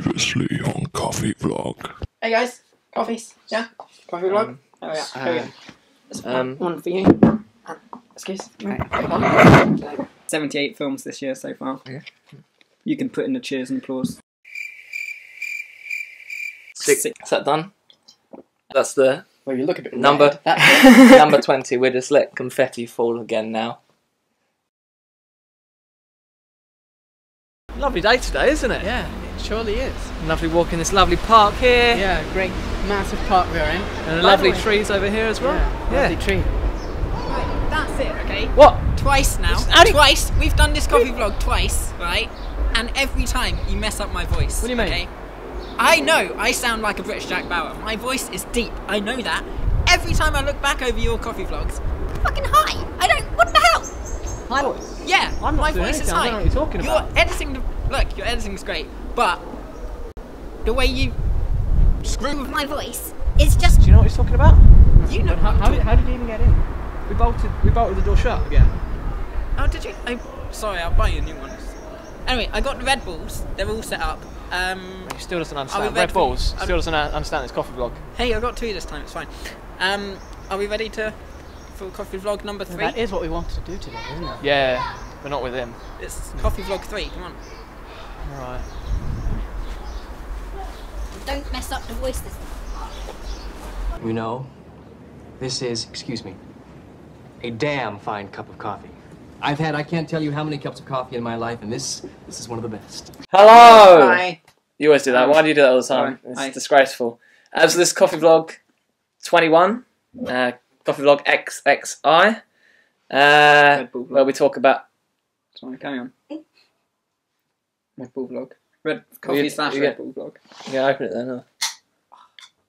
Previously on Coffee Vlog. Hey guys, coffees, yeah? Coffee vlog? Oh yeah, here we go. There's one for you. Excuse me. 78 films this year so far. Yeah. You can put in the cheers and applause. Six. Is that done? That's the Well, you look a bit number. red. Number 20. We're just let confetti fall again now. Lovely day today, isn't it? Yeah, it surely is. Lovely walk in this lovely park here. Yeah, great massive park we're in. And lovely trees over here as well. Yeah, lovely tree. Right, that's it, okay? What? Twice now. Twice. We've done this coffee vlog twice, right? And every time you mess up my voice. What do you mean? Okay? I know I sound like a British Jack Bauer. My voice is deep. I know that. Every time I look back over your coffee vlogs, fucking high. I don't. What the hell? High voice. Yeah, I'm not my doing voice is anything. high. I don't know what you're talking about. Your editing. Look, your editing's great, but the way you screw with my voice is just. Do you know what he's talking about? You know. How did you even get in? We bolted the door shut again. Oh, did you? Sorry, I'll buy you a new one. Anyway, I got the Red Bulls. They're all set up. He still doesn't Are understand. we Red ready? Bulls still doesn't understand this coffee vlog. Hey, I got 2 this time. It's fine. Are we ready for coffee vlog number 3? That is what we wanted to do today, isn't it? Yeah, but not with him. It's coffee vlog 3. Come on. Alright. Don't mess up the voices. You know, this is, excuse me, a damn fine cup of coffee. I've had, I can't tell you how many cups of coffee in my life, and this is one of the best. Hello! Hi. You always do that. Why do you do that all the time? Hi. It's disgraceful. So this is coffee vlog 21, coffee vlog XXI, Red Bull vlog. where we talk about. Sorry, carry on. Red Bull vlog. Red coffee slash Red Bull vlog. Yeah, open it then. Huh?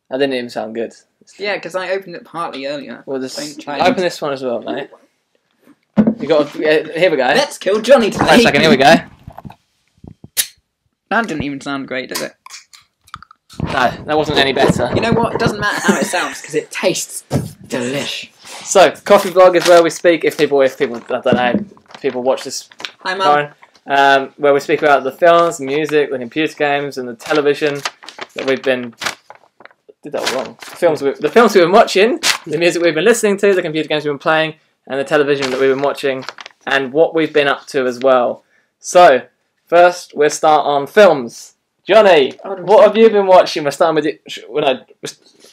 That didn't even sound good. Yeah, because I opened it partly earlier. Well, just Don't try open this one as well, mate. You got. Here we go. Let's kill Johnny today. Wait a second. Here we go. That didn't even sound great, did it? No, that wasn't any better. You know what? It doesn't matter how it sounds because it tastes delish. So, coffee vlog is where we speak. If people, I don't know, people watch this. Hi, Mum. Where we speak about the films, the music, the computer games, and the television that we've been. Did that all wrong. The films we've been watching, the music we've been listening to, the computer games we've been playing, and the television that we've been watching, and what we've been up to as well. So, first we'll start on films. Johnny, what have you been watching? We're starting with you.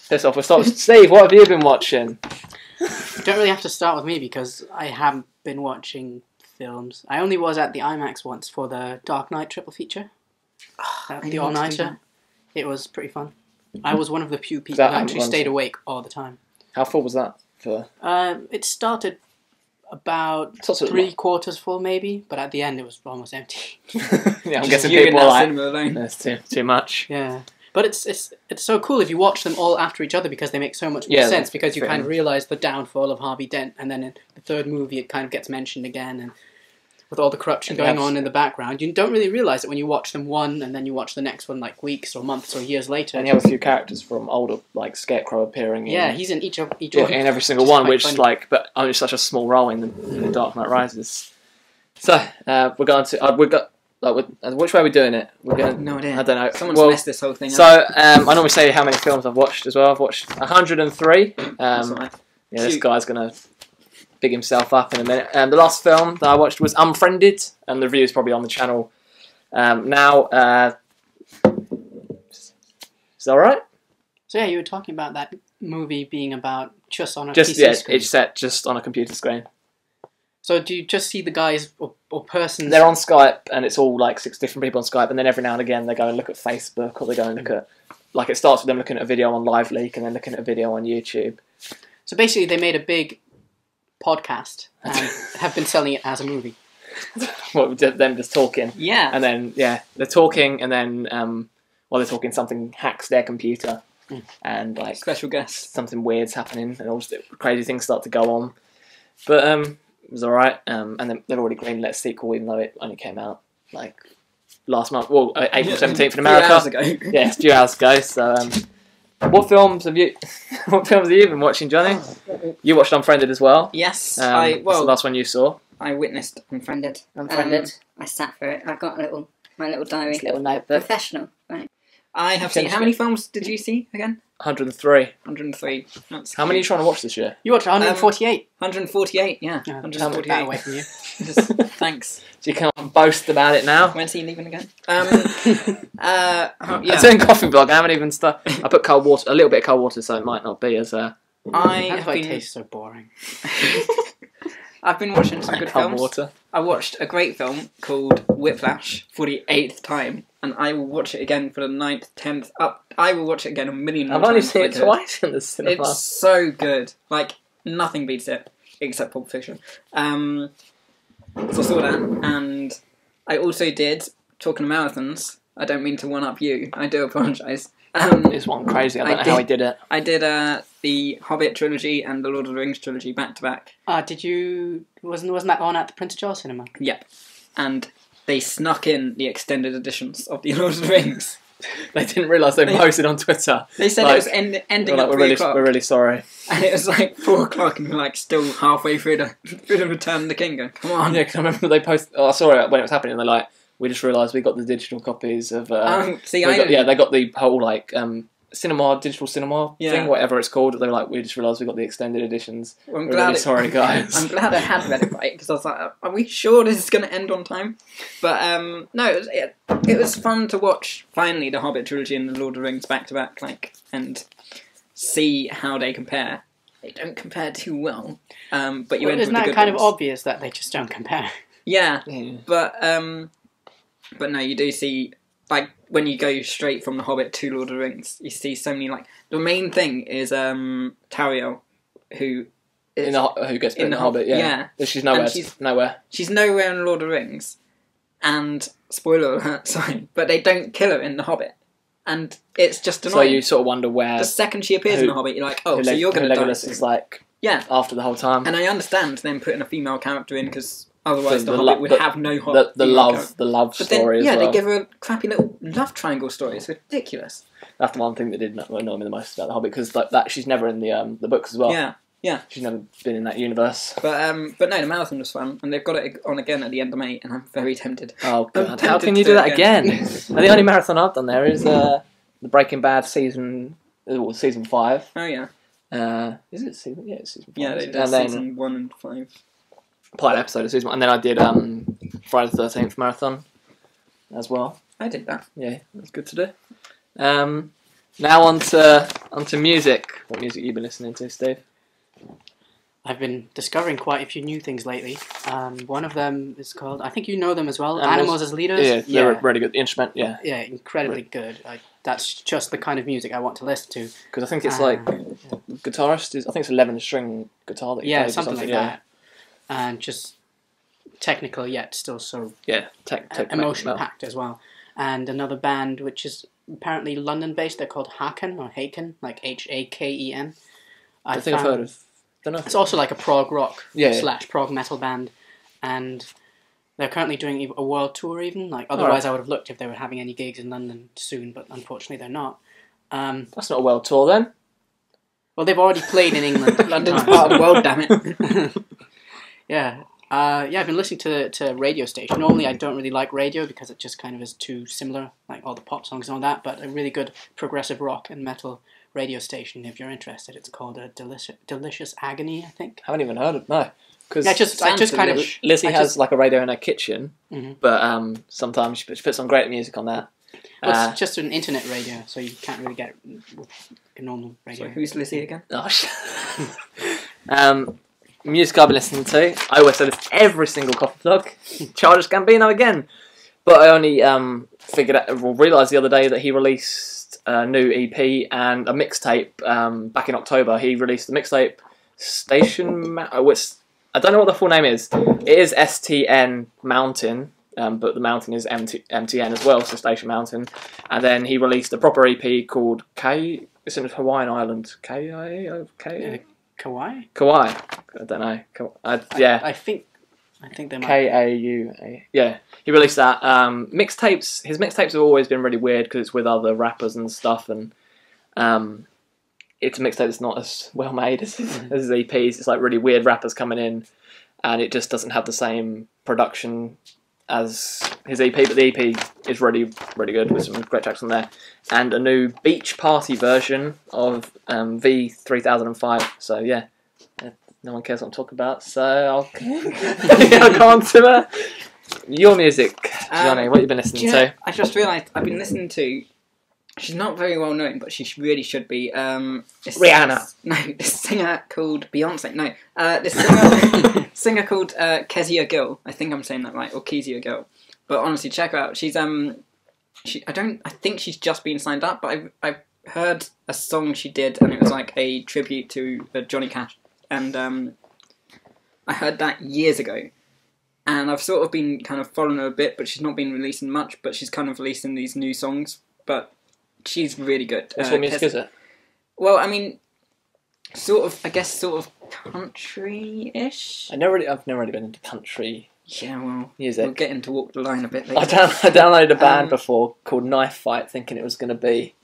Piss off. We'll start with Steve. What have you been watching? You don't really have to start with me because I haven't been watching films. I only was at the IMAX once for the Dark Knight triple feature. The all-nighter. It was pretty fun. I was one of the few people who actually stayed awake all the time. How full was that? For? It started about 3/4 full, maybe, but at the end it was almost empty. Yeah, I'm guessing people are like, that's too much. Yeah, but it's so cool if you watch them all after each other because they make so much more sense because you kind of realise the downfall of Harvey Dent, and then in the third movie it kind of gets mentioned again, and with all the corruption going on in the background, you don't really realise it when you watch them one and then you watch the next one like weeks or months or years later. And you have a few characters from older, like Scarecrow appearing. Yeah, he's in each one. In every single one, which is like, but only such a small role in the Dark Knight Rises. So we're going to which way are we doing it? We're going. No idea. I don't know. Someone's messed this whole thing up. So I normally say how many films I've watched as well. I've watched 103. This guy's gonna big himself up in a minute. The last film that I watched was Unfriended, and the review is probably on the channel now. Is that alright? So yeah, you were talking about that movie being about just on a PC screen. It's set just on a computer screen. So do you just see the guys or persons? They're on Skype, and it's all like 6 different people on Skype, and then every now and again they go and look at Facebook, or they go and look at, like it starts with them looking at a video on LiveLeak, and then looking at a video on YouTube. So basically they made a big podcast and have been selling it as a movie. What, them just talking? Yeah. And then, they're talking, and then while they're talking, something hacks their computer, and like special guest, something weird's happening, and all crazy things start to go on. But it was alright, and then they've already greenlit a sequel, even though it only came out like last month. Well, April 17th in America. 3 hours ago. Yeah, a few hours ago. So, what films have you? What films have you been watching, Johnny? You watched Unfriended as well. Yes, what's the last one you saw? I witnessed Unfriended. Unfriended. I sat for it. I've got my little diary. Little notebook. Professional, right? I have seen. How many films did you see again? 103. 103. How many are you trying to watch this year? You watched 148. 148, yeah. Yeah, 148. that away from you. Thanks. So you can't boast about it now. When's he leaving again? I'm Yeah. doing coffee vlog. I haven't even started. I put cold water, a little bit of cold water, so it might not be as. That's why it tastes so boring. I've been watching some good cold films. water. I watched a great film called Whiplash for the 8th time, and I will watch it again for the 9th, 10th. I will watch it again a million more I've only times seen if I it could. twice in the cinema. It's so good. Like, nothing beats it, except Pulp Fiction. So I saw that, and I also did, talking of marathons, I don't mean to one-up you, I do apologise. It's one crazy. I don't know how he did it. I did the Hobbit trilogy and the Lord of the Rings trilogy back to back. Did you... Wasn't that on at the Prince Charles Cinema? Yep. And they snuck in the extended editions of the Lord of the Rings. They didn't realise they posted on Twitter. They said it was ending at 3 o'clock. We're really sorry. And it was like 4 o'clock and we're like still halfway through the Return of the King. Come on. Yeah, because I remember they posted... Oh, I saw it when it was happening. They're like, we just realised we got the digital copies of... they got the whole, like, digital cinema thing, whatever it's called. They were like, we just realised we got the extended editions. Well, we're really sorry, guys. I'm glad I had read it right, because I was like, are we sure this is going to end on time? But, no, it was fun to watch, finally, the Hobbit trilogy and the Lord of the Rings back-to-back, and see how they compare. They don't compare too well, but you end with the good Isn't that kind ones. of obvious that they just don't compare? Yeah. But no, you do see, like, when you go straight from The Hobbit to Lord of the Rings, you see so many, like, the main thing is Tauriel, who gets put in The Hobbit, yeah. She's nowhere. She's nowhere in Lord of the Rings, and, spoiler alert, sorry, but they don't kill her in The Hobbit. And it's just annoying. So you sort of wonder where... The second she appears in The Hobbit, you're like, oh, so you're going to die. Legolas is like, after the whole time. And I understand them putting a female character in, because otherwise the Hobbit would have no Hobbit. The love story as well. Yeah, they give her a crappy little love triangle story. It's ridiculous. That's the one thing that did annoy me the most about the Hobbit, because that she's never in the books as well. Yeah. She's never been in that universe. But no, the marathon was fun, and they've got it on again at the end of May, and I'm very tempted. Oh god, how can you do that again? And the only marathon I've done there is the Breaking Bad season 5. Oh yeah. Is it season? Yeah, it's season 5. Yeah, they did season 1 and 5. Pilot episode of season 1, and then I did Friday the 13th marathon as well. I did that. Yeah, that's good to do. Now on to music. What music have you been listening to, Steve? I've been discovering quite a few new things lately. One of them is called, I think you know them as well, Animals as Leaders. Yeah, they're really good. The instrument, yeah. Yeah, incredibly good. That's just the kind of music I want to listen to. Because I think it's guitarist I think it's 11-string guitar that he plays something like that. And just technical yet still so emotion packed as well. And another band which is apparently London based, they're called Haken or Haken, like Haken. I think I've heard of. Don't know. It's also like a prog rock / prog metal band, and they're currently doing a world tour even. Like otherwise, I would have looked if they were having any gigs in London soon, but unfortunately they're not. That's not a world tour then. Well, they've already played in England. London's part of the world, damn it. Yeah. I've been listening to radio station. Normally, I don't really like radio because it just kind of is too similar, like all the pop songs and all that. But a really good progressive rock and metal radio station, if you're interested. It's called a Delicious Agony, I think. I haven't even heard of no. Because I just kind of Lizzie has like a radio in her kitchen, but sometimes she puts on great music on that. Well, it's just an internet radio, so you can't really get a normal radio. So who's Lizzie again? Oh, music I've been listening to. I always say this every single coffee vlog. Childish Gambino again. But I only realised the other day that he released a new EP and a mixtape back in October. He released the mixtape Station... I don't know what the full name is. It is STN Mountain, but the mountain is MTN as well, so Station Mountain. And then he released a proper EP called K... It's in a Hawaiian island. Kauai? Kauai. I don't know. I think they might. K-A-U-A. Yeah, he released that. Mixtapes. His mixtapes have always been really weird because it's with other rappers and stuff, and it's a mixtape that's not as well made as his EPs. It's like really weird rappers coming in, and it just doesn't have the same production as his EP, but the EP is really good with some great tracks on there, and a new beach party version of V3005. So yeah, no one cares what I'm talking about. So I'll go on to your music, Johnny. What have you been listening to? I just realised I've been listening to. She's not very well known, but she really should be. Rihanna. This singer called Beyonce. No, this singer called Kezia Gill. I think I'm saying that right, or Kezia Gill. But honestly, check her out. She's I think she's just been signed up, but I've heard a song she did, and it was like a tribute to Johnny Cash, and I heard that years ago. And I've sort of been kind of following her a bit, but she's not been releasing much. But she's kind of releasing these new songs, but. She's really good. What sort of music is it? Well, I mean, sort of country-ish. I've never really been into country. Yeah, well, music. We'll get into Walk the Line a bit later. I downloaded a band before called Knife Fight, thinking it was going to be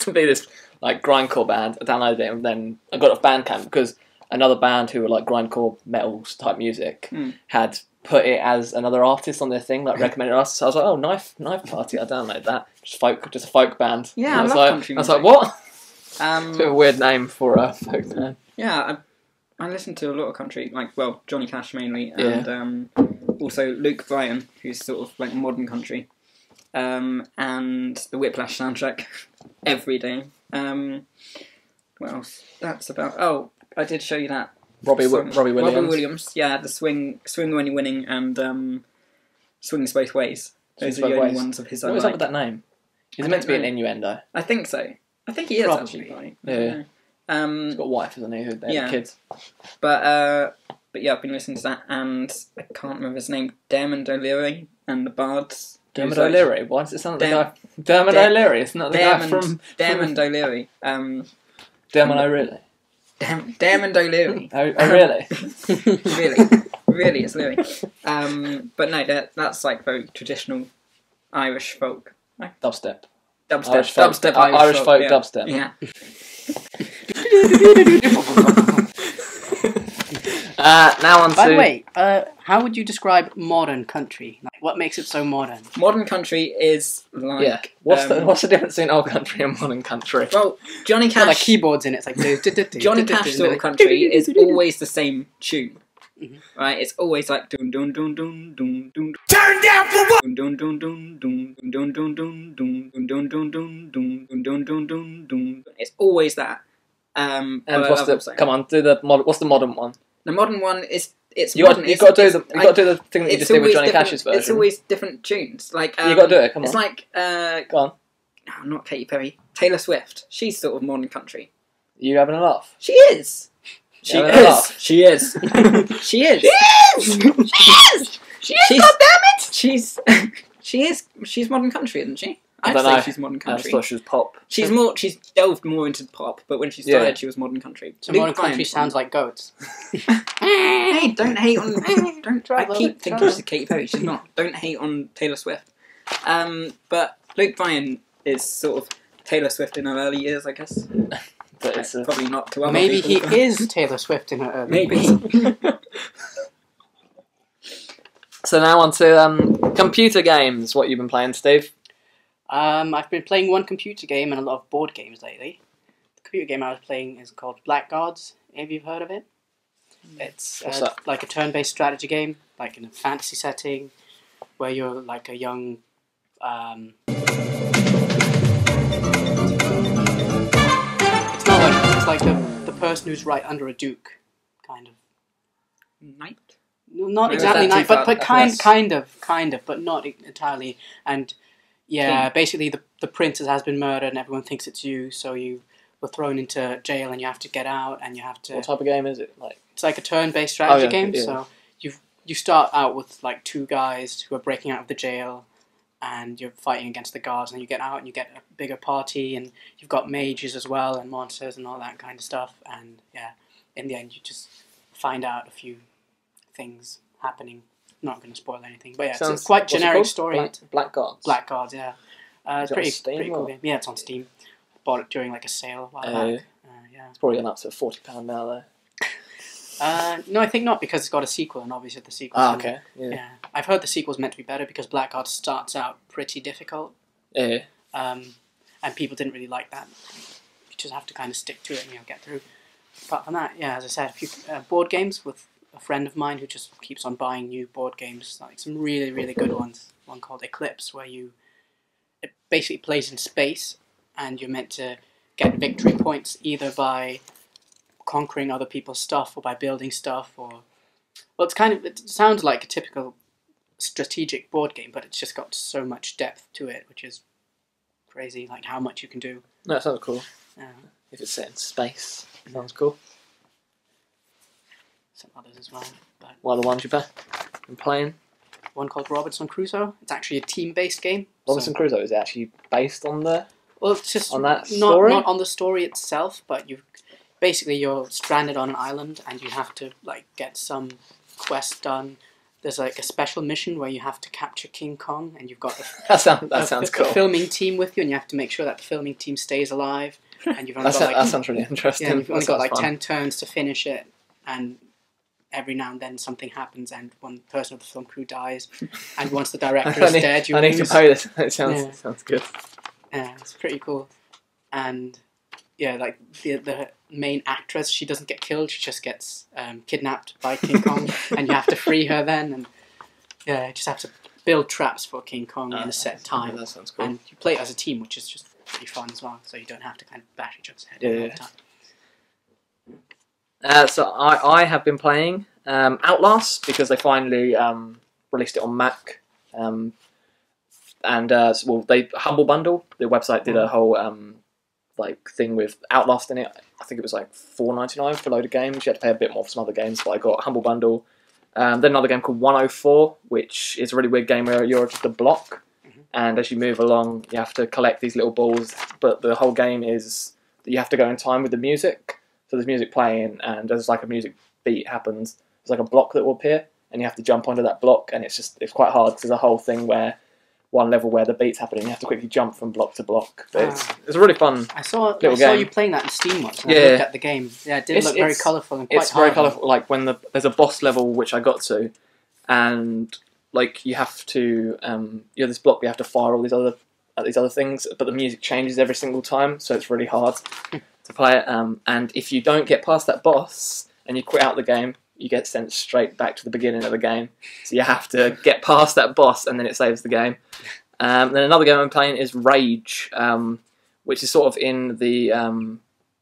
this like grindcore band. I downloaded it and then I got off Bandcamp because another band who were like grindcore metal type music had put it as another artist on their thing, like recommended us. So I was like, oh, Knife Party, I'll download that. Just a folk band. Yeah, I love country music. I was like, what? It's a bit of a weird name for a folk band. Yeah, I listen to a lot of country, like, well, Johnny Cash mainly, and also Luke Bryan, who's sort of like modern country, and the Whiplash soundtrack every day. What else? That's about. Oh, I did show you that. Robbie Williams. Robbie Williams, yeah, the Swing When You're Winning and Swings Both Ways. Those are the only ones of his I like. What was up with that name? Is it meant to be an innuendo? I think so. I think he is actually. Right? Yeah. He's got a wife, hasn't he? They have kids. But yeah, I've been listening to that, and I can't remember his name. Dermot O'Leary and the Bards. Dermot O'Leary? Why does it sound like the guy? Dermot O'Leary? It's not the guy from... Dermot O'Leary. Dermot O'Leary. Dermot O'Leary. Oh, really? really, it's Leary. But no, that's like very traditional Irish folk. Dubstep. Irish folk yeah. dubstep. Yeah. Now on to... By the way, how would you describe modern country? Like, what makes it so modern? Modern country is like... Yeah. What's the difference between old country and modern country? Well, Johnny Cash... Got like keyboards in it. It's like... Johnny Cash sort of country is always the same tune. Right? It's always like... Dun dun dun dun dun dun. Turn down for what? Dun dun dun dun dun dun dun dun dun dun dun dun dun dun dun dun dun dun. It's always that. And what's the... Come on, do the... What's the modern one? The modern one is you got to do the thing that you just did with Johnny Cash's version. It's always different tunes. Like you got to do it. Come on. It's like go on. No, not Katy Perry. Taylor Swift. She's sort of modern country. You having a laugh? She is. She is. She is. She is. God damn it! She's modern country, isn't she? I'd say she's modern country. I just thought she was pop. She's delved more into pop, but when she started, she was modern country. So modern country sounds like goats. Hey, don't hate on. I keep thinking she's Katy Perry. She's not. Don't hate on Taylor Swift. But Luke Bryan is sort of Taylor Swift in her early years, I guess. But it's probably not to other Maybe people. he is Taylor Swift in her early years. Maybe. So now on to computer games. What you've been playing, Steve? I've been playing one computer game and a lot of board games lately. The computer game I was playing is called Blackguards. Have you heard of it? It's like a turn-based strategy game, like in a fantasy setting, where you're like a young... It's like the person who's right under a duke, kind of. Knight? Not exactly knight, but kind of, but not entirely. And yeah, basically the princess has been murdered and everyone thinks it's you, so you were thrown into jail and you have to get out and you have to... What type of game is it? It's like a turn-based strategy game, so you start out with like two guys who are breaking out of the jail and you're fighting against the guards, and you get out and you get a bigger party, and you've got mages as well and monsters and all that kind of stuff, and yeah, in the end you just find out a few things happening. Not going to spoil anything, but yeah, it's a quite generic story. Blackguards. Blackguards, yeah. It's pretty cool or? game. Yeah, it's on Steam. Bought it during like a sale a while back. Yeah. It's probably gone up to £40 now though. No, I think not, because it's got a sequel, and obviously the sequel. Ah, okay. Yeah, I've heard the sequel's meant to be better because Blackguard starts out pretty difficult. Yeah. And people didn't really like that. You just have to kind of stick to it and get through. Apart from that, yeah, as I said, a few board games with a friend of mine who just keeps on buying new board games, like some really, really good ones. One called Eclipse, where it basically plays in space, and you're meant to get victory points either by conquering other people's stuff or by building stuff, or it sounds like a typical strategic board game, but it's just got so much depth to it, which is crazy, like how much you can do. No, it sounds cool. Yeah. If it's set in space, it sounds cool. Some others as well. But What are the ones you've been playing? one called Robinson Crusoe. It's actually a team-based game. Robinson Crusoe, is it actually based on the... Well, it's just on that story? Not on the story itself, but you're stranded on an island and you have to get some quest done. There's a special mission where you have to capture King Kong, and you've got that sounds cool. a filming team with you, and you have to make sure that the filming team stays alive. And you've only that sounds really interesting. Yeah, you've only got fun. 10 turns to finish it, and every now and then something happens, and one person of the film crew dies, and once the director is dead, you I need to lose. play this. It sounds good. Yeah, it's pretty cool. And yeah, the main actress, she doesn't get killed, she just gets kidnapped by King Kong, and you have to free her then, and yeah, you just have to build traps for King Kong in a set time. That sounds cool. And you play it as a team, which is just pretty fun as well, so you don't have to kind of bash each other's head all the time. So I have been playing Outlast because they finally released it on Mac. They Humble Bundle, the website did a whole thing with Outlast in it. I think it was like $4.99 for a load of games. You had to pay a bit more for some other games, but I got Humble Bundle. Then another game called 104, which is a really weird game where you're just a block, and as you move along, you have to collect these little balls. But the whole game is that you have to go in time with the music. So there's music playing, and as a music beat happens, there's a block that will appear, and you have to jump onto that block, and it's quite hard because there's a whole thing where one level where the beat's happening, you have to quickly jump from block to block. But it's a really fun. I saw game. You playing that in Steam once. And I looked at the game. Yeah, it did look very colourful and quite hard. It's very colourful. Like when there's a boss level which I got to, and you have to you have this block. You have to fire all these other things, but the music changes every single time, so it's really hard to play it. And if you don't get past that boss and you quit out the game, you get sent straight back to the beginning of the game. So you have to get past that boss, and then it saves the game. Then another game I'm playing is Rage, which is sort of in the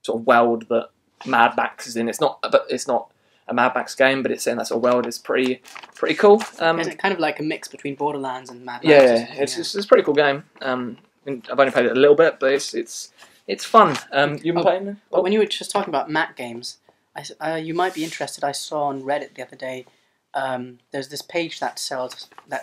sort of world that Mad Max is in. It's not a Mad Max game, but it's in that sort of world. It's pretty cool. Is it kind of like a mix between Borderlands and Mad Max? Yeah, it's a pretty cool game. I've only played it a little bit, but it's fun. You've been playing it? But when you were just talking about Mac games, you might be interested. I saw on Reddit the other day. There's this page that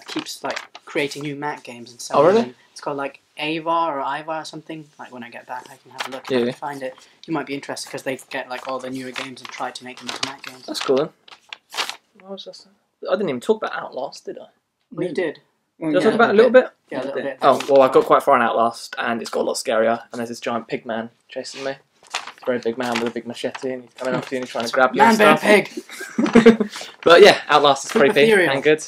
keeps creating new Mac games and selling them. Really? It's called Avar or Ivar or something. When I get back, I can have a look and find it. You might be interested because they get all the newer games and try to make them into Mac games. That's cool then. What was that? I didn't even talk about Outlast, did I? Well, you did. Did I talk about it a little bit? Yeah, a little bit. Oh, well, I got quite far in Outlast, and it's got a lot scarier, and there's this giant pig man chasing me. Very big man with a big machete, and he's coming up to you and he's trying to grab you. Man, bear, pig! But yeah, Outlast is creepy Ethereal. and good.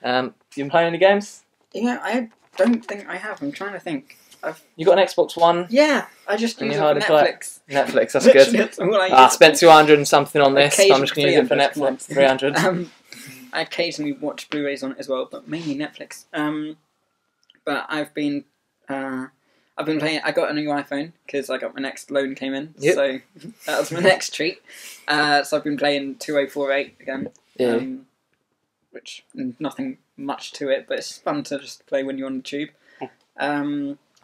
You been playing any games? Yeah, I don't think I have. I'm trying to think. You got an Xbox One? Yeah, I just use it for Netflix. Netflix, that's Literally, good. that's all I I use. spent 200 and something on this, so I'm just going to use it for 300. Netflix. 300. I occasionally watch Blu-rays on it as well, but mainly Netflix. But I've been playing. I got a new iPhone because I got my next loan came in, so that was my next treat. So I've been playing 2048 again. Yeah. Which nothing much to it, but it's fun to just play when you're on the tube.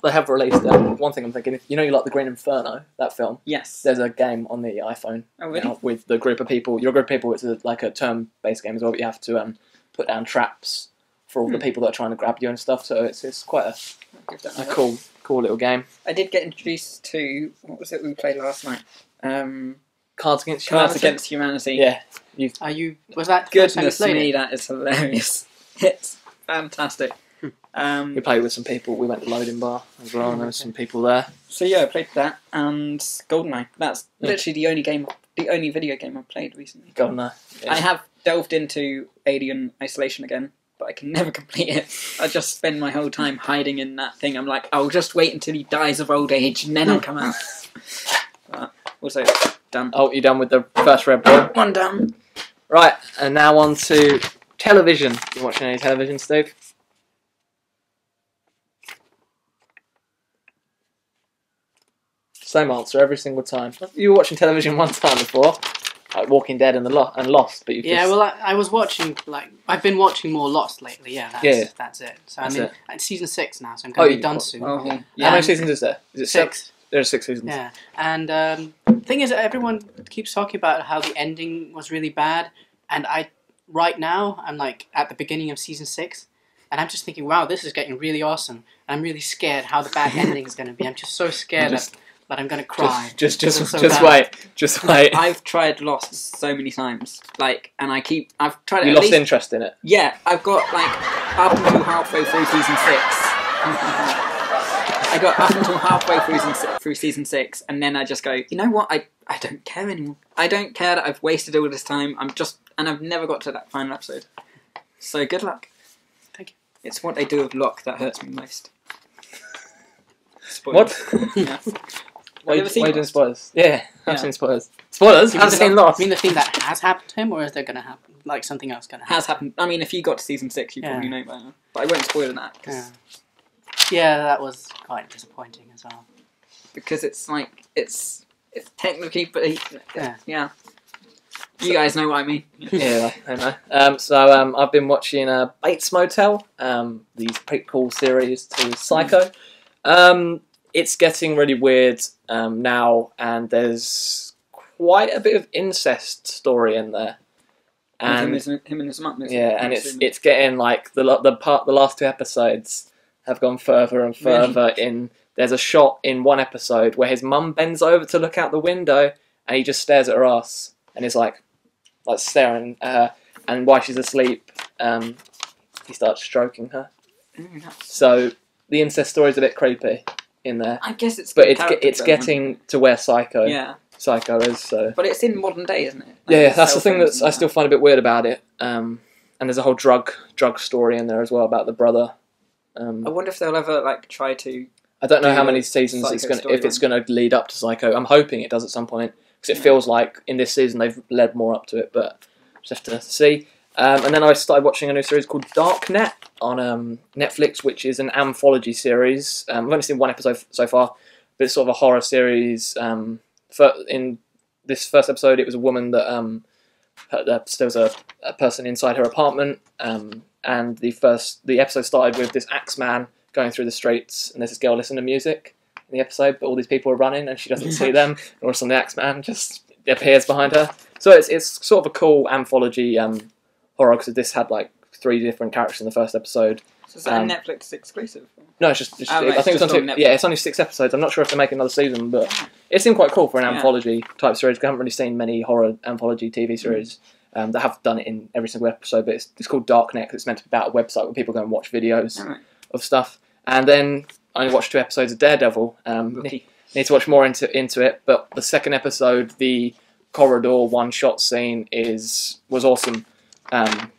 They have released one thing I'm thinking. You like the Green Inferno, that film? Yes. There's a game on the iPhone now with the group of people. Your group of people. It's a turn-based game as well, but you have to put down traps for all the people that are trying to grab you and stuff. So it's quite a cool little game. I did get introduced to what was it we played last night? Cards Against Humanity. Cards Against Humanity. Yeah. Was that the first time you Goodness played me, it? that is hilarious. It's fantastic. We played with some people. We went to Loading Bar as well, and there was some people there. So yeah, I played that and GoldenEye. That's literally the only game I've the only video game I've played recently. God, no. Yeah. I have delved into Alien Isolation again, but I can never complete it. I just spend my whole time hiding in that thing. I'm like, I'll just wait until he dies of old age and then I'll come out. But also, done. Oh, you're done with the first Red Bull? One done. Right, and now on to television. You watching any television, Steve? Same answer every single time. You were watching television one time before, like Walking Dead and Lost, but you've Yeah, just... well, I was watching, like, I've been watching more Lost lately, that's it. So That's I'm in it. at season 6 now, so I'm going to be done soon. Oh, How many seasons is there? Is it 6? There's 6 seasons. Yeah, and the thing is, everyone keeps talking about how the ending was really bad, and right now, I'm like at the beginning of season 6, and I'm just thinking, wow, this is getting really awesome, and I'm really scared how the bad ending is going to be. I'm just so scared that I'm going to cry. Just wait. I've tried Lost so many times, like, and I've tried it. You lost interest in it? Yeah, I've got, like, up until halfway through season 6. I got up until halfway through season 6, and then I just go, you know what, I don't care anymore. I don't care that I've wasted all this time. And I've never got to that final episode. So good luck. Thank you. It's what they do with Locke that hurts me most. Spoilers. What? Yeah. Why are you doing Lost? spoilers? Yeah, I've Yeah. seen spoilers. Spoilers? I've seen Lost. You mean the thing that has happened to him, or is there going to happen, like, something else going to happen? Has happened. I mean, if you got to season 6, you probably know by now. But I won't spoil that. Yeah, that was quite disappointing as well. Because it's like, it's technically, but Yeah. You guys know what I mean. Yeah, I know. So I've been watching Bates Motel, the prequel series to Psycho. It's getting really weird now, and there's quite a bit of incest story in there. And him and his mum. Yeah, and it's getting like the last 2 episodes have gone further and further in. There's a shot in one episode where his mum bends over to look out the window, and he just stares at her ass, and is like staring at her. And while she's asleep, he starts stroking her. So the incest story is a bit creepy in there. I guess it's. But it's getting to where Psycho is. So. But it's in modern day, isn't it? Like, Yeah, that's the thing that I still find a bit weird about it. And there's a whole drug story in there as well about the brother. I wonder if they'll ever like try to. I don't know how many seasons it's going to lead up to Psycho. I'm hoping it does at some point because it feels like in this season they've led more up to it, but just have to see. And then I started watching a new series called Darknet on Netflix, which is an anthology series. I've only seen one episode so far, but it's sort of a horror series. In this first episode, it was a woman that there was a person inside her apartment, and the episode started with this Axeman going through the streets, and there's this girl listening to music in the episode, but all these people are running, and she doesn't see them, and all of a sudden the Axeman just appears behind her. So it's sort of a cool anthology horror, because this had like 3 different characters in the first episode. So is that a Netflix exclusive? No, it's just I think it's on Netflix. Yeah, it's only 6 episodes. I'm not sure if they make another season, but it seemed quite cool for an anthology type series. We haven't really seen many horror anthology TV series that have done it in every single episode, but it's called Darknet because it's meant to be about a website where people go and watch videos of stuff. And then I only watched 2 episodes of Daredevil. Need to watch more into it, but the second episode, the corridor one-shot scene was awesome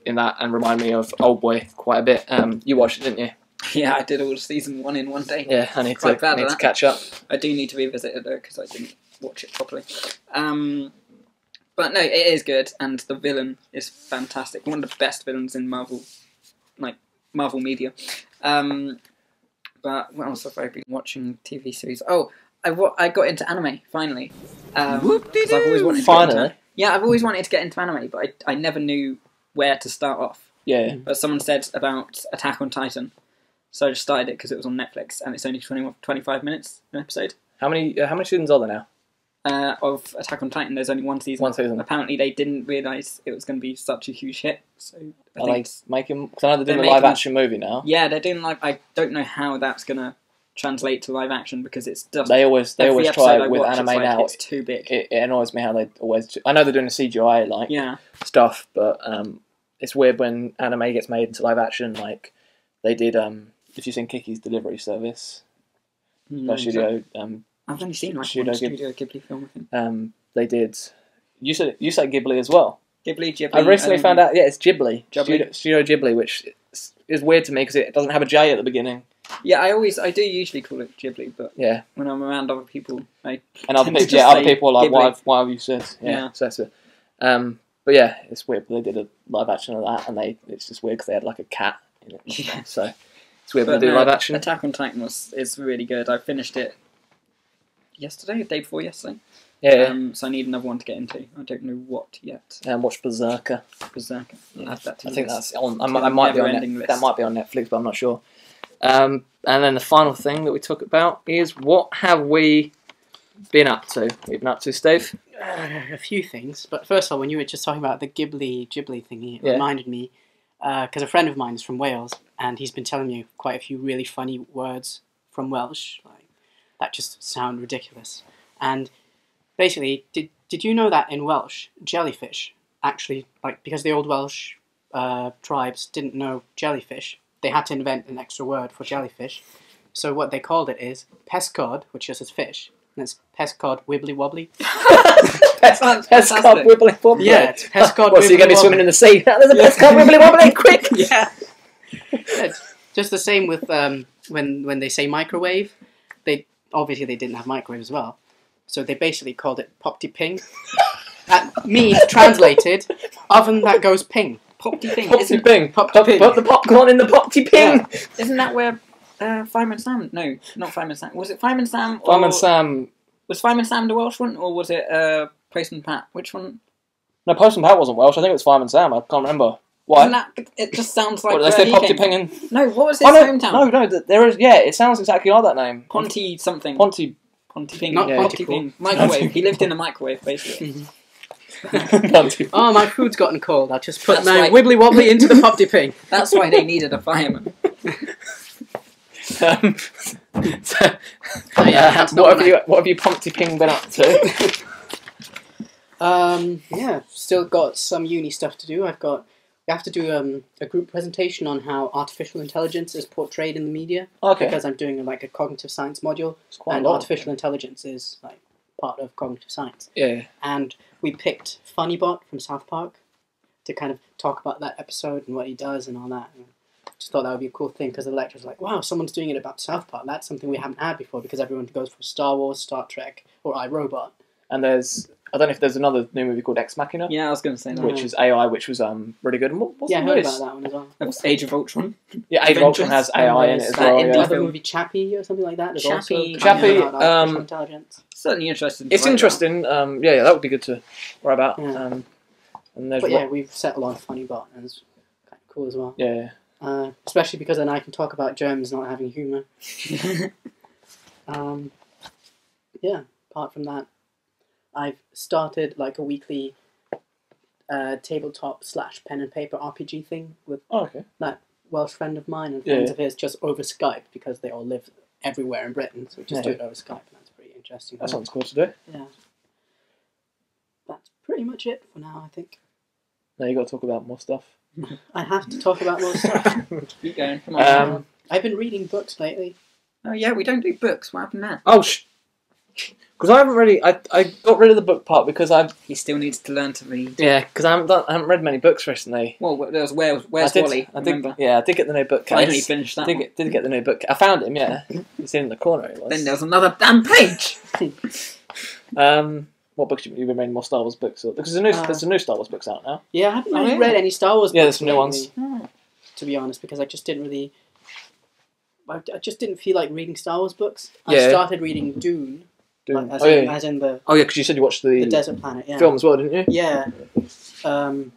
in that, and reminded me of Oldboy quite a bit. You watched it, didn't you? Yeah, I did all of season 1 in one day. Yeah, I need to catch up. I do need to revisit it though, because I didn't watch it properly. But no, it is good, and the villain is fantastic. One of the best villains in Marvel media. But what else have I been watching TV series? Oh, I got into anime finally. Because I've always wanted to finally. I've always wanted to get into anime, but I never knew where to start off. Yeah. But someone said about Attack on Titan, so I just started it because it was on Netflix, and it's only 25 minutes an episode. How many seasons are there now? Of Attack on Titan, there's only one season. One season. Apparently, they didn't realise it was going to be such a huge hit. So Are they making? Because I know they're doing a live action movie now. Yeah, they're doing live. I don't know how that's going to translate to live action because it's just. They always try it with anime now. It's too big. It annoys me how they always. I know they're doing a CGI stuff, but it's weird when anime gets made into live action. Like they did. If you've seen Kiki's Delivery Service, by Studio. I've only seen like Studio one Studio Ghibli film with him. They did You said Ghibli as well. Ghibli. I recently found out. Yeah, it's Ghibli. Ghibli. Studio Ghibli, which is weird to me because it doesn't have a J at the beginning. Yeah, I do usually call it Ghibli, but Yeah. when I'm around other people, I And other tend to people, just other say people are like, Ghibli. why have you said? Yeah. So that's it. But yeah, it's weird. They did a live action of that, and it's just weird because they had like a cat in it. Yeah. So it's weird But when they do no, live action. Attack on Titan is really good. I finished it yesterday, the day before yesterday. Yeah. So I need another one to get into. I don't know what yet. And watch Berserker. Berserker. I'll add that to I the think list. that's on. To I might be on never-ending list. that might be on Netflix, but I'm not sure. And then the final thing that we talk about is what have we been up to? We've been up to, Steve. A few things, but first of all, when you were just talking about the Ghibli thingy, it Yeah. reminded me because a friend of mine is from Wales, and he's been telling me quite a few really funny words from Welsh, like that just sound ridiculous. And basically, did you know that in Welsh, jellyfish actually, like because the old Welsh tribes didn't know jellyfish, they had to invent an extra word for jellyfish. So what they called it is pescod, which just is fish, and it's pescod wibbly wobbly. That's Pescod wibbly wobbly. Yeah, it's pescod What, so you're going to be wibbly swimming in the sea? There's a pescod wibbly wobbly, quick! Yeah. Yeah, just the same with when they say microwave, they didn't have microwave as well, so they basically called it popty ping. That means translated oven that goes ping. Popty Ping. Popty ping. Popty Put ping. the popcorn in the popty ping. Yeah. Isn't that where Fireman Sam? No, not Fireman Sam. Was it Fireman Sam? Or, Fireman Sam. Was Fireman Sam the Welsh one, or was it Postman Pat? Which one? No, Postman Pat wasn't Welsh. I think it was Fireman Sam. I can't remember. Why? Isn't that, it just sounds like. What, did they say he popty came from. ping in? No, what was his Oh, hometown? no, there is. Yeah, it sounds exactly like that name. Ponty something. Ponty. Ponty Ping. Not Yeah. Ponty Ping. Microwave. He lived in a microwave, basically. Ponty. Oh, my food's gotten cold. I'll just put That's my right. wibbly wobbly into the popty ping. That's why they needed a fireman. So, yeah, that's not what have you Ponty Ping been up to? Yeah, still got some uni stuff to do. We have to do a group presentation on how artificial intelligence is portrayed in the media. Okay. Because I'm doing like a cognitive science module, It's quite and a lot. artificial intelligence is like part of cognitive science. Yeah. And we picked Funnybot from South Park to kind of talk about that episode and what he does and all that. And just thought that would be a cool thing because the lecturer's like, wow, someone's doing it about South Park. That's something we haven't had before because everyone goes for Star Wars, Star Trek, or iRobot. And I don't know if there's another new movie called Ex Machina, Yeah, I was going to say that. which is AI, which was really good. And what's Yeah, I the heard latest? about that one as well. That was Age of Ultron. Yeah, Age of Ultron has AI in it as That well. indie Yeah. film. Another movie, Chappie, or something like that. There's also Chappie, kind of about Chappie, artificial intelligence. Certainly interesting. It's interesting. Yeah, that would be good to write about. Yeah. And there's But yeah, we've settled on Funnybot, and it's kind of cool as well. yeah. Especially because then I can talk about germs not having humour. Yeah, apart from that, I've started like a weekly tabletop / pen and paper RPG thing with Oh, okay. that Welsh friend of mine and friends Yeah. of his just over Skype because they all live everywhere in Britain, so we just do Yeah. it over Skype, and that's pretty interesting. That sounds cool to do. Yeah. That's pretty much it for now, I think. Now you got to talk about more stuff. I have to talk about more stuff. Keep going. Come on. I've been reading books lately. Oh yeah, we don't do books. What happened there? Oh, because I haven't really. I got rid of the book part because He still needs to learn to read. because I haven't read many books recently. Well, there was Where's I Wally? did, Remember? yeah, I did get the new book. Finally finished that. Did get the new book. I found him. Yeah, he's in the corner. He was. Then there was another damn page. What books have you been reading? More Star Wars books? Because there's some new Star Wars books out now. Yeah, I haven't Oh, really yeah. read any Star Wars books. Yeah, there's some new lately, ones. to be honest, because I just didn't really... I just didn't feel like reading Star Wars books. Yeah. I started reading Dune, Dune. like, Oh, yeah. as in the Because you said you watched the Desert Planet, yeah. film as well, didn't you? Yeah. And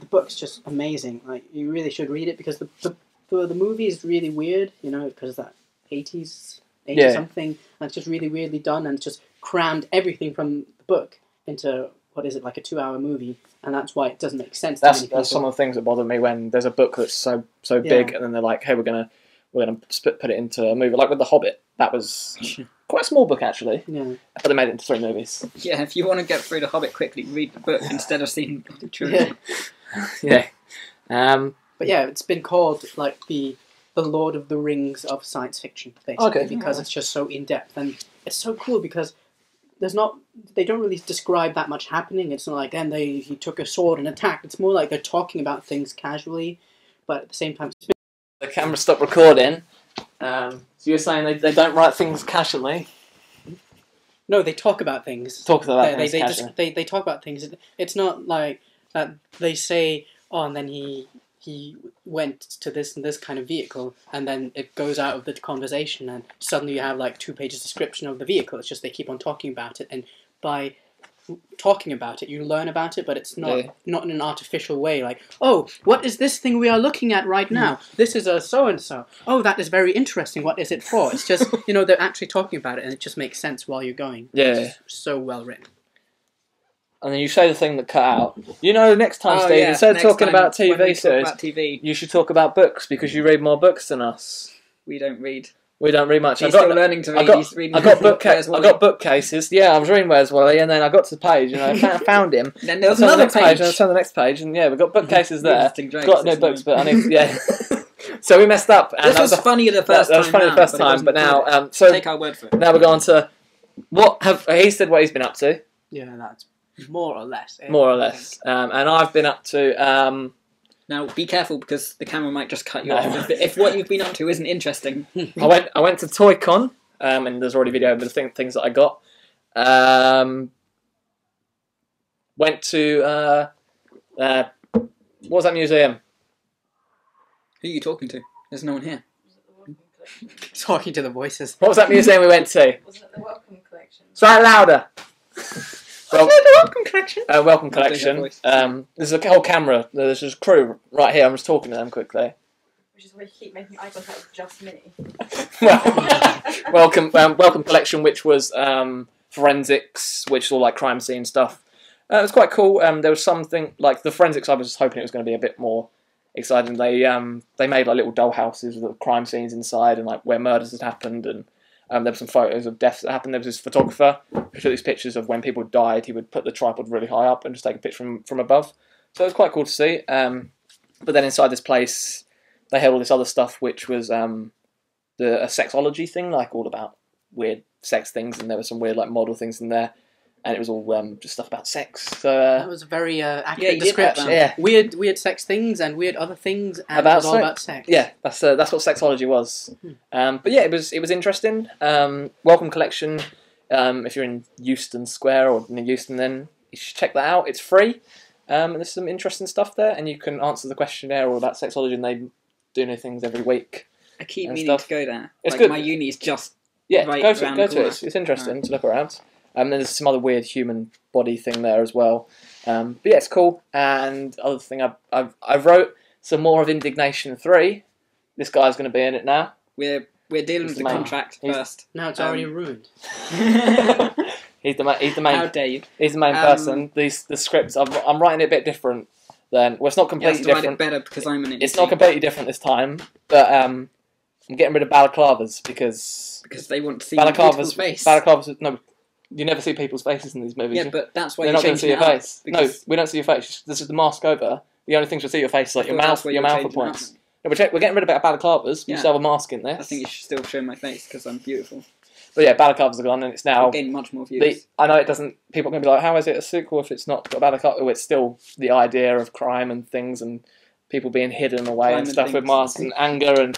the book's just amazing. Like, you really should read it because the movie is really weird, you know, because that 80s, 80-something, and it's just really weirdly done, and it's just crammed everything from the book into, what is it, like a 2-hour movie, and that's why it doesn't make sense to many people. That's some of the things that bother me when there's a book that's so big, and then they're like, "Hey, we're gonna put it into a movie." Like with The Hobbit, that was quite a small book actually, Yeah. but they made it into 3 movies. Yeah, if you want to get through The Hobbit quickly, read the book instead of seeing the trilogy. Yeah. Yeah. But yeah, it's been called like the Lord of the Rings of science fiction, basically, Okay. because it's just so in depth, and it's so cool because they don't really describe that much happening. It's not like then he took a sword and attacked. It's more like they're talking about things casually, but at the same time, the camera stopped recording. So you're saying they don't write things casually? No, they talk about things. Talk about things casually. They talk about things. It's not like that. They say, "Oh," and then he went to this and this kind of vehicle, and then it goes out of the conversation, and suddenly you have like 2 pages description of the vehicle. It's just they keep on talking about it, and by talking about it, you learn about it, but it's not in an artificial way. Like, oh, what is this thing we are looking at right now? This is a so and so. Oh, that is very interesting. What is it for? It's just they're actually talking about it, and it just makes sense while you're going. Yeah, it's so well written. And then you say the thing that cut out. Next time, Steve, instead of talking about TV series, you should talk about books because you read more books than us. We don't read. We don't read much. He's still learning to read. I got bookcases. Yeah, I was reading Where's Wally, and then I got to the page, and I found him. Then there was another page. And I turned the next page, and yeah, we've got bookcases there. Got no books, but I need. Yeah. So we messed up. And this was funny the first time. That was funny the first time, but now, so take our word for it. Now we're going to he said what he's been up to. Yeah, that's more or less. More or less, and I've been up to. Now, be careful because the camera might just cut you off if what you've been up to isn't interesting. I went to ToyCon, and there's already video of the things that I got. Went to what was that museum? Who are you talking to? There's no one here. Talking to the voices. What was that museum we went to? Was it the Welcome Collection? Say it louder. Well, the Welcome Collection. Welcome Collection. There's a whole camera. There's this crew right here. I'm just talking to them quickly. Which is why you keep making eye contact with just me. Welcome Collection, which was forensics, which is all like crime scene stuff. It was quite cool. There was something like the forensics. I was hoping it was going to be a bit more exciting. They made like little doll houses with crime scenes inside and like where murders had happened, and there were some photos of deaths that happened. There was this photographer who took these pictures of when people died. He would put the tripod really high up and just take a picture from above. So it was quite cool to see. But then inside this place, they had all this other stuff, which was a sexology thing, like all about weird sex things, and there were some weird like model things in there. And it was all just stuff about sex. So that was a very accurate description. Yeah, weird sex things and weird other things, and it was all about sex. Yeah, that's what sexology was. But yeah, it was interesting. Welcome Collection. If you're in Euston Square or near Euston, then you should check that out. It's free. And there's some interesting stuff there, and you can answer the questionnaire all about sexology, and they do new things every week. I keep meaning to go there. It's good. My uni is just go to it. It's interesting to look around. And then there's some other weird human body thing there as well. But yeah, it's cool. And other thing, I wrote some more of Indignation 3. This guy's going to be in it now. We're dealing with the contract first. No, it's already ruined. He's the main. How dare you? He's the main person. The script, I'm writing it a bit different. Well, it's not completely different. Write it better because I'm an idiot. It's not completely different this time, but I'm getting rid of balaclavas because they want to see people's face. Balaclavas, no. You never see people's faces in these movies. Yeah, but that's why you're not going to see your face. No, we don't see your face. This is the mask over. The only things you'll see your face is like your mouth at points. No, we're getting rid of balaclavas. You still have a mask in this. I think you should still show my face because I'm beautiful. But yeah, balaclavas are gone, and it's now getting much more views. I know it doesn't. People are going to be like, "How is it a sequel if it's not got balaclava?" Oh, it's still the idea of crime and things, and people being hidden away and stuff with masks and anger and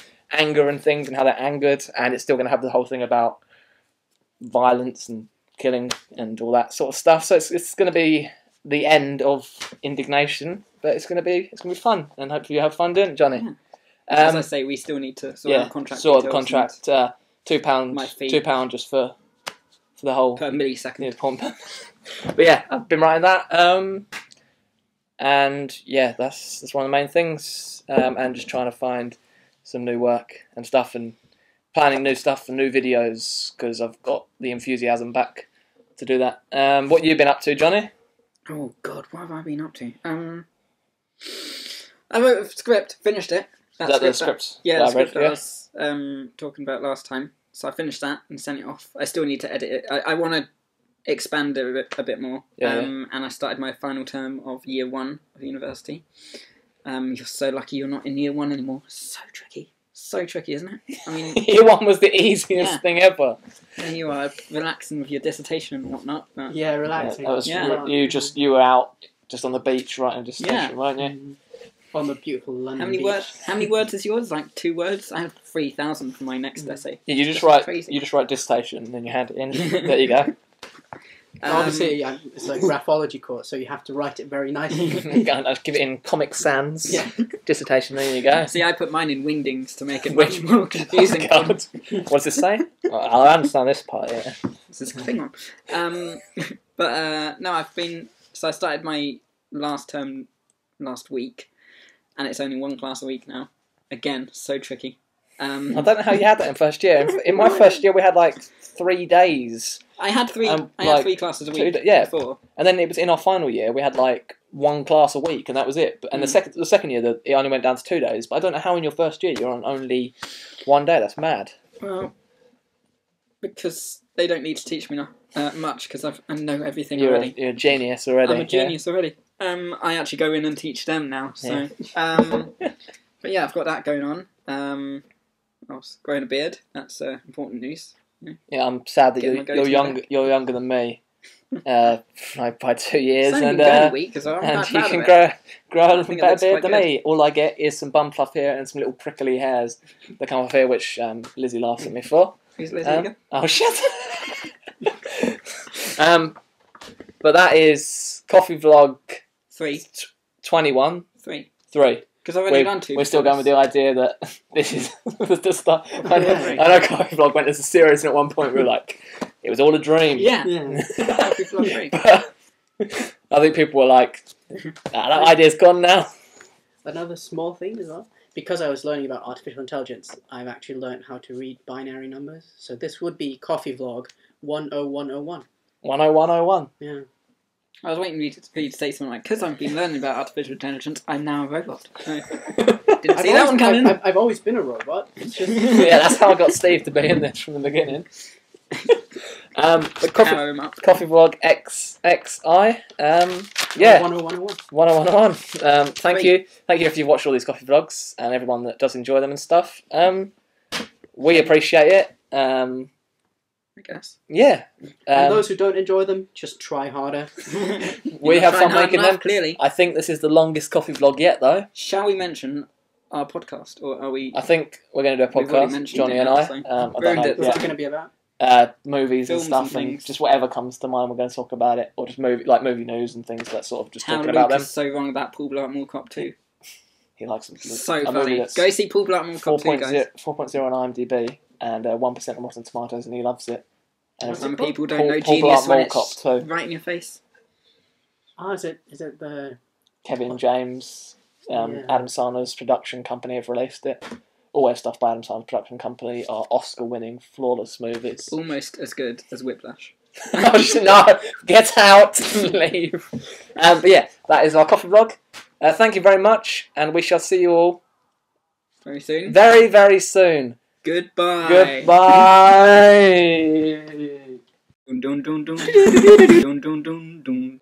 things, and how they're angered, and it's still going to have the whole thing about violence and killing and all that sort of stuff. So it's going to be the end of Indignation, but it's going to be fun, and hopefully you have fun doing it, Johnny. Yeah. As I say, we still need to sort out the contract. Sort the contract. £2 £2 just for the whole per millisecond. But yeah, I've been writing that, and yeah, that's one of the main things, and just trying to find some new work and stuff, and planning new stuff and new videos because I've got the enthusiasm back to do that. What you been up to, Johnny? Oh God, what have I been up to? I wrote a script, finished it. Is that the script? The script I was talking about last time. So I finished that and sent it off. I still need to edit it. I want to expand it a bit more. And I started my final term of year 1 of university. You're so lucky you're not in year 1 anymore. So tricky. So tricky, isn't it? I mean, Year 1 was the easiest thing ever. and you are relaxing with your dissertation and whatnot. But Yeah, relaxing. That was, Yeah. you were out just on the beach writing a dissertation, weren't you? On the beautiful London how many beach. words? How many words is yours? Like 2 words? I have 3,000 for my next essay. Yeah, you just That's write. crazy. You just write dissertation, and then you hand it in. There you go. Obviously, it's like graphology course, so you have to write it very nicely. I'd give it in Comic Sans. Yeah. Dissertation. There you go. See, I put mine in wingdings to make it much more confusing. Oh, God. What does it say? I understand this part. Yeah. This is Klingon. But no, I've been. So I started my last term last week, and it's only 1 class a week now. Again, so tricky. I don't know how you had that in first year. In my first year, we had like 3 days. I had 3. I had like 3 classes a week. Yeah. Before. And then it was in our final year, we had like 1 class a week, and that was it. And the second year, it only went down to 2 days. But I don't know how in your first year you're on only 1 day. That's mad. Well, because they don't need to teach me much because I know everything You're already. a genius already. I'm a genius already. I actually go in and teach them now. So, but yeah, I've got that going on. I was growing a beard. That's important news. Yeah, I'm sad that Get my you're goatee younger. back. You're younger than me, like by 2 years, It's only and been going a week as well. I'm and quite you proud can of it. grow a think it better looks beard quite than good. me. All I get is some bum fluff here and some little prickly hairs that come off here, which Lizzie laughs at me for. Who's Lizzie again? Oh shit! But that is Coffee Vlog 3. 21. 3. 3. Because I've only done 2. We're still going with the idea that this is the start. I know Coffee Vlog went as a series, and at one point we were like, it was all a dream. Yeah. Yeah. Coffee Vlog 3. But I think people were like, that idea's gone now. Another small thing as well. Because I was learning about artificial intelligence, I've actually learned how to read binary numbers. So this would be Coffee Vlog 10101. 10101. Yeah. I was waiting for you to say something like, because I've been learning about artificial intelligence, I'm now a robot. So, didn't see that one coming. I've always been a robot. It's just Yeah, that's how I got Steve to be in this from the beginning. The Power him up. Coffee Vlog XXI. Yeah. 10101. 10101. Thank you if you've watched all these coffee vlogs and everyone that does enjoy them and stuff. We appreciate it. I guess. Yeah. And those who don't enjoy them, just try harder. We have fun making them. Clearly. I think this is the longest coffee vlog yet, though. Shall we mention our podcast, or are we? I think we're going to do a We've already podcast, mentioned Johnny it and now, I. so- I don't Ruined know. it. What's Yeah. it going to be about? Movies and Films stuff, and and things. just whatever comes to mind, we're going to talk about it, or just movie news and things. That sort of just How talking Luke about them. is so wrong about Paul Blart Mall Cop 2. He likes them. So a movie funny. that's Go see Paul Blart Mall Cop 2, guys. 4.0 on IMDb and 1% on Rotten Tomatoes, and he loves it. And Some it's- people don't Paul- know Paul genius Blart when Mall it's Cop 2. right in your face. Ah, is it the... Kevin James, Yeah. Adam Sandler's production company have released it. All their stuff by Adam Sandler's production company are Oscar-winning, flawless movies. Almost as good as Whiplash. No, get out and leave. But yeah, that is our coffee vlog. Thank you very much, and we shall see you all Very soon. very, very soon. Goodbye. Goodbye. Dun dun dun dun. Dun dun dun dun.